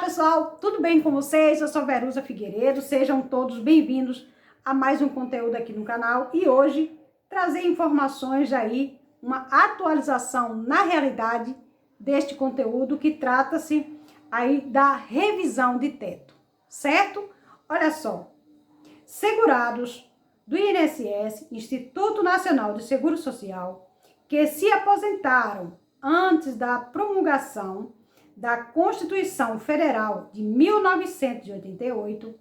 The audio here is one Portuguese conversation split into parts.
pessoal, tudo bem com vocês? Eu sou Verusa Figueiredo, sejam todos bem-vindos a mais um conteúdo aqui no canal e hoje trazer informações aí, uma atualização na realidade deste conteúdo que trata-se aí da revisão de teto, certo? Olha só, segurados do INSS, Instituto Nacional de Seguro Social, que se aposentaram antes da promulgação da Constituição Federal de 1988,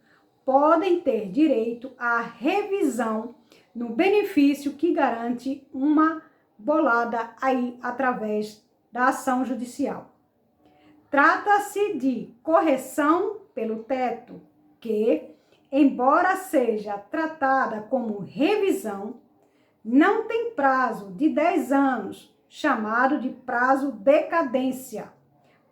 podem ter direito à revisão no benefício que garante uma bolada aí através da ação judicial. Trata-se de correção pelo teto que, embora seja tratada como revisão, não tem prazo de 10 anos, chamado de prazo de decadência,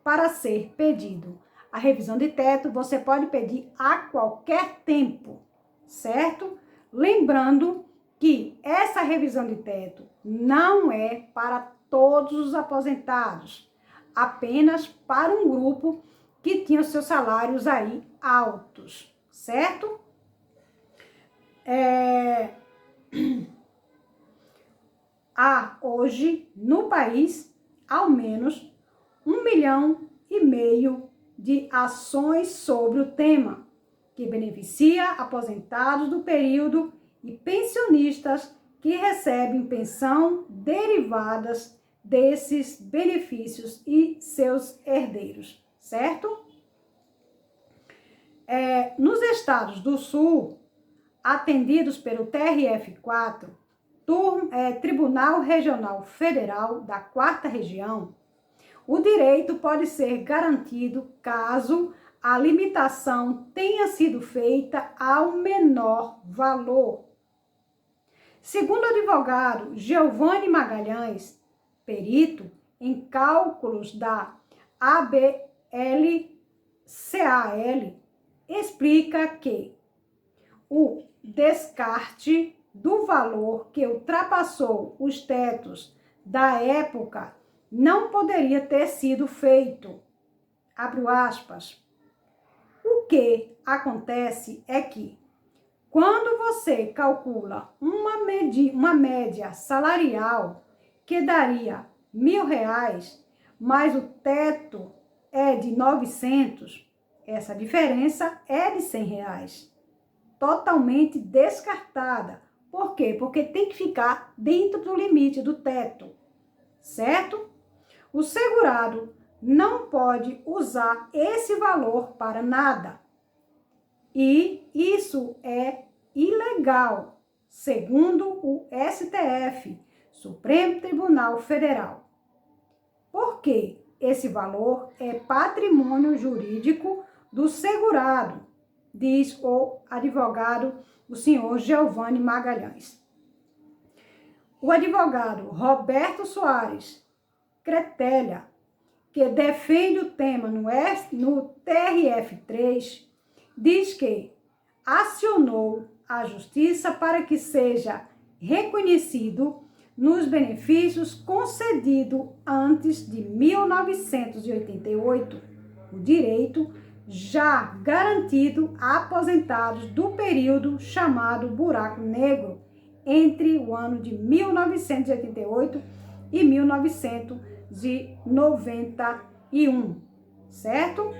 para ser pedido. A revisão de teto você pode pedir a qualquer tempo, certo? Lembrando que essa revisão de teto não é para todos os aposentados, apenas para um grupo que tinha os seus salários aí altos, certo? Há hoje no país ao menos 1,5 milhão de ações sobre o tema, que beneficia aposentados do período e pensionistas que recebem pensão derivadas desses benefícios e seus herdeiros, certo? Nos estados do Sul, atendidos pelo TRF4, Tribunal Regional Federal da 4ª Região, o direito pode ser garantido caso a limitação tenha sido feita ao menor valor. Segundo o advogado Giovanni Magalhães, perito em cálculos da ABLCAL, explica que o descarte do valor que ultrapassou os tetos da época não poderia ter sido feito. Abro aspas. O que acontece é que, quando você calcula uma média salarial que daria R$1.000, mas o teto é de 900, essa diferença é de R$100. Totalmente descartada. Por quê? Porque tem que ficar dentro do limite do teto, certo? O segurado não pode usar esse valor para nada. E isso é ilegal, segundo o STF, Supremo Tribunal Federal. Porque esse valor é patrimônio jurídico do segurado, diz o advogado, o senhor Giovanni Magalhães. O advogado Roberto Soares Cretelha, que defende o tema no TRF3, diz que acionou a justiça para que seja reconhecido nos benefícios concedidos antes de 1988, o direito já garantido a aposentados do período chamado buraco negro, entre o ano de 1988 e 1991, certo?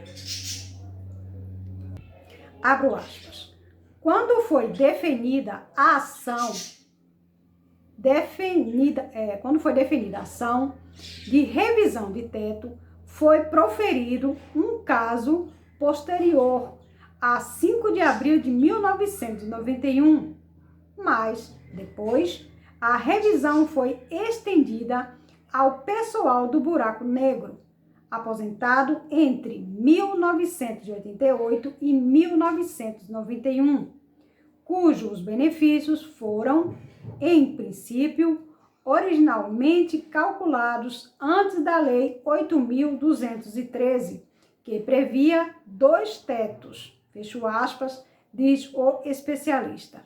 Abro aspas. Quando foi definida a ação, de revisão de teto, foi proferido um caso posterior a 5 de abril de 1991, mas depois a revisão foi estendida ao pessoal do buraco negro, aposentado entre 1988 e 1991, cujos benefícios foram, em princípio, originalmente calculados antes da Lei 8.213, que previa 2 tetos, fecho aspas, diz o especialista.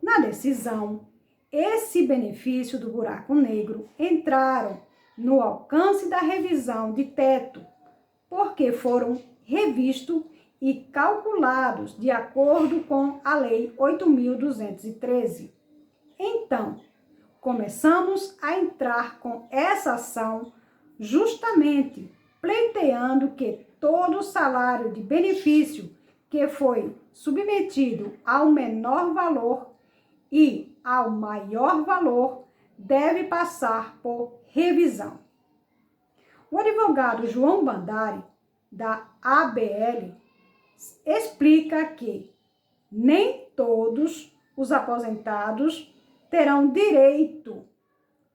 Na decisão, esse benefício do buraco negro entraram no alcance da revisão de teto, porque foram revisto e calculados de acordo com a Lei 8.213. Então, começamos a entrar com essa ação justamente pleiteando que todo salário de benefício que foi submetido ao menor valor e ao maior valor deve passar por revisão. O advogado João Bandari, da ABL, explica que nem todos os aposentados terão direito,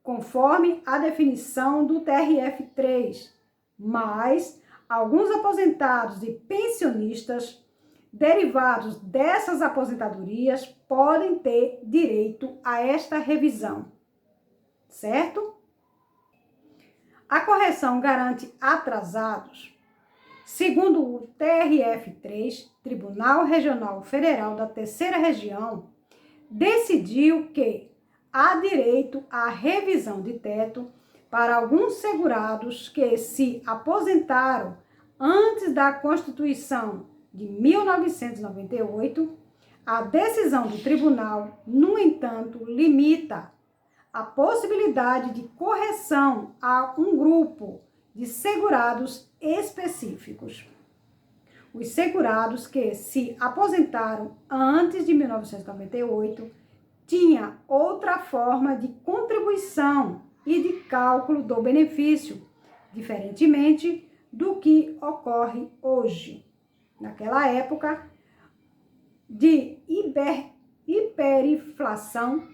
conforme a definição do TRF3, mas alguns aposentados e pensionistas derivados dessas aposentadorias podem ter direito a esta revisão, certo? A correção garante atrasados. Segundo o TRF3, Tribunal Regional Federal da Terceira Região, decidiu que há direito à revisão de teto para alguns segurados que se aposentaram antes da Constituição de 1998. A decisão do tribunal, no entanto, limita a possibilidade de correção a um grupo de segurados específicos. Os segurados que se aposentaram antes de 1998 tinham outra forma de contribuição e de cálculo do benefício, diferentemente do que ocorre hoje. Naquela época de hiperinflação,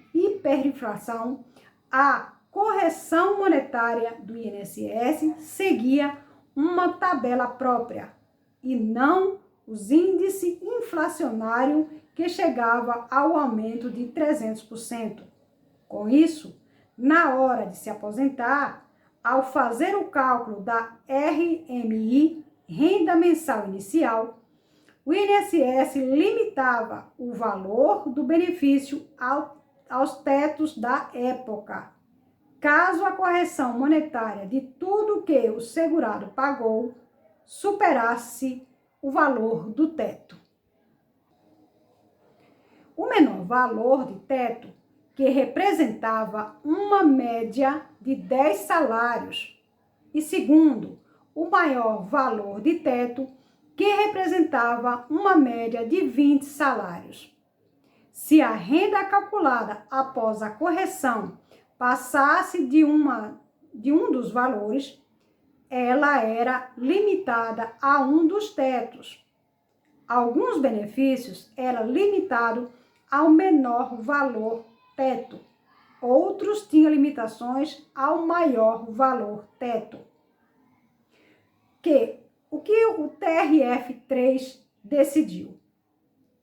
a correção monetária do INSS seguia uma tabela própria e não os índices inflacionários que chegava ao aumento de 300%. Com isso, na hora de se aposentar, ao fazer o cálculo da RMI, renda mensal inicial, o INSS limitava o valor do benefício aos tetos da época. Caso a correção monetária de tudo que o segurado pagou superasse o valor do teto. O menor valor de teto, que representava uma média de 10 salários, e segundo, o maior valor de teto, que representava uma média de 20 salários. Se a renda calculada após a correção passasse de um dos valores, ela era limitada a um dos tetos. Alguns benefícios eram limitados ao menor valor teto. Outros tinham limitações ao maior valor teto. O que o TRF3 decidiu?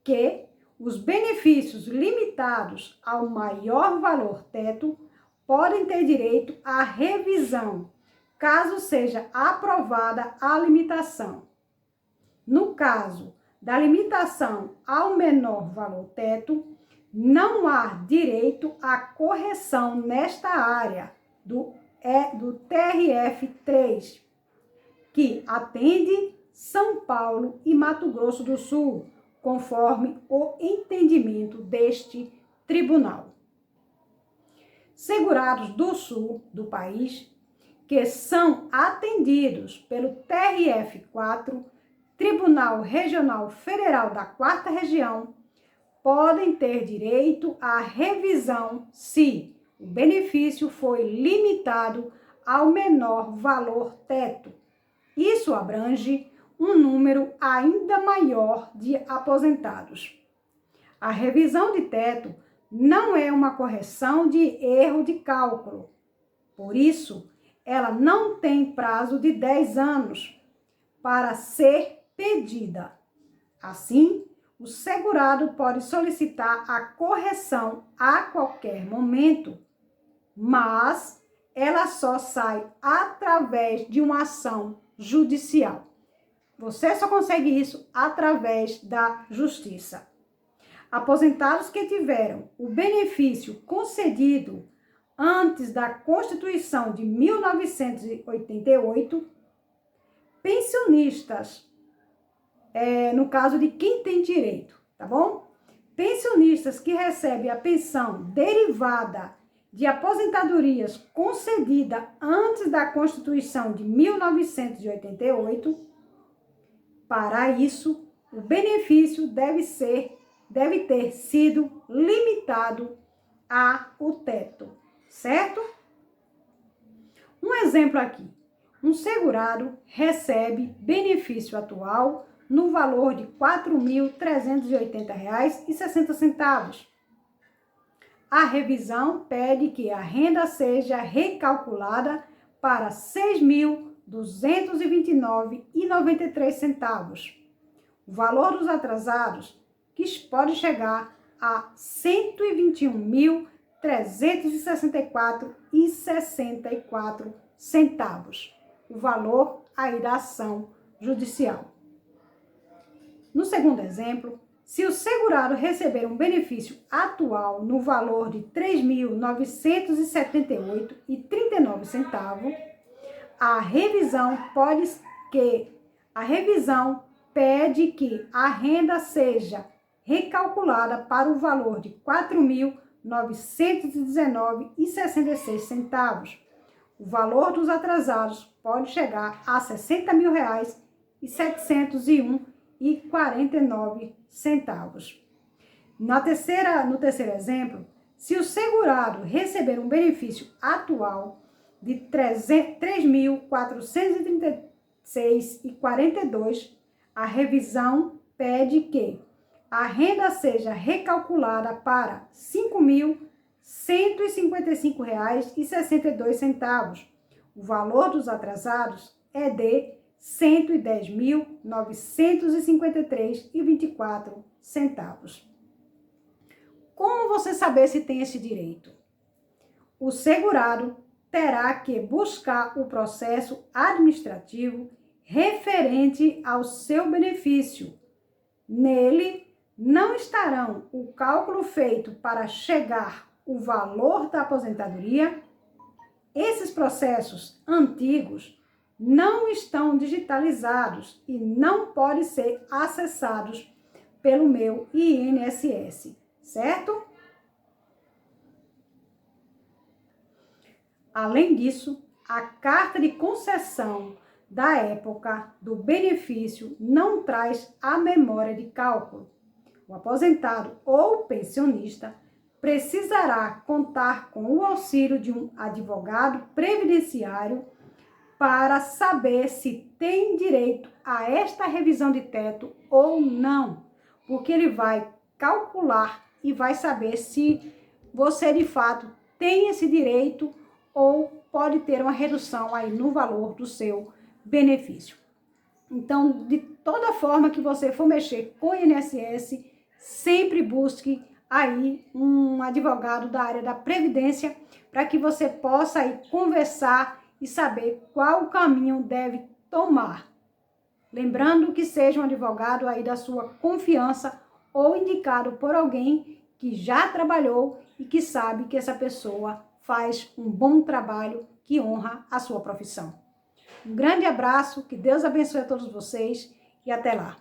Que os benefícios limitados ao maior valor teto podem ter direito à revisão, caso seja aprovada a limitação. No caso da limitação ao menor valor teto, não há direito à correção nesta área do TRF3, que atende São Paulo e Mato Grosso do Sul, conforme o entendimento deste tribunal. Segurados do sul do país, que são atendidos pelo TRF4, Tribunal Regional Federal da Quarta Região, podem ter direito à revisão se o benefício foi limitado ao menor valor teto. Isso abrange um número ainda maior de aposentados. A revisão de teto não é uma correção de erro de cálculo. Por isso, ela não tem prazo de 10 anos para ser pedida. Assim, o segurado pode solicitar a correção a qualquer momento, mas ela só sai através de uma ação judicial. Você só consegue isso através da justiça. Aposentados que tiveram o benefício concedido antes da Constituição de 1988, pensionistas no caso de quem tem direito, tá bom? Pensionistas que recebem a pensão derivada de aposentadorias concedida antes da Constituição de 1988, para isso, o benefício deve ter sido limitado ao teto, certo? Um exemplo aqui. Um segurado recebe benefício atual no valor de R$ 4.380,60. A revisão pede que a renda seja recalculada para R$ 6.229,93. O valor dos atrasados, que pode chegar a R$ 121.364,64. O valor aí da ação judicial. No segundo exemplo, se o segurado receber um benefício atual no valor de R$ 3.978,39, a revisão pede que a renda seja recalculada para o valor de R$ 4.919,66. O valor dos atrasados pode chegar a R$ 60.701,49. No terceiro exemplo, se o segurado receber um benefício atual de R$ 3.436,42, a revisão pede que a renda seja recalculada para R$ 5.155,62. O valor dos atrasados é de R$ 110.953,24. Como você saber se tem esse direito? O segurado terá que buscar o processo administrativo referente ao seu benefício. Nele não estarão o cálculo feito para chegar o valor da aposentadoria. Esses processos antigos não estão digitalizados e não podem ser acessados pelo meu INSS, certo? Além disso, a carta de concessão da época do benefício não traz a memória de cálculo. O aposentado ou pensionista precisará contar com o auxílio de um advogado previdenciário para saber se tem direito a esta revisão de teto ou não, porque ele vai calcular e vai saber se você de fato tem esse direito ou pode ter uma redução aí no valor do seu benefício. Então, de toda forma que você for mexer com o INSS, sempre busque aí um advogado da área da Previdência para que você possa aí conversar e saber qual caminho deve tomar. Lembrando que seja um advogado aí da sua confiança ou indicado por alguém que já trabalhou e que sabe que essa pessoa faz um bom trabalho que honra a sua profissão. Um grande abraço, que Deus abençoe a todos vocês e até lá.